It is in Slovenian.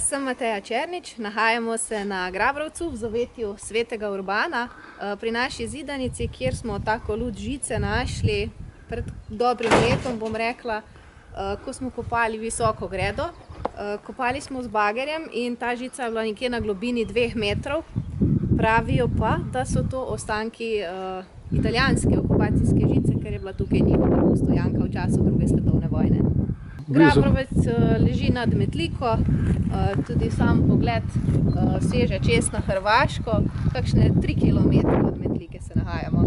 Sem Mateja Černič, nahajamo se na Grabrovcu v zavetju Svetega Urbana pri naši zidanici, kjer smo tako luč žice našli pred dobrim letom, bom rekla, ko smo kopali visoko gredo. Kopali smo z bagerjem in ta žica je bila nekje na globini 2 metrov. Pravijo pa, da so to ostanki italijanske okupacijske žice, ker je bila tukaj njihova postojanka v času druge svetovne vojne. Grabrovec leži nad Metliko, tudi sam pogled seže čez na Hrvaško, kakšne 3 kilometre od Metlike se nahajamo.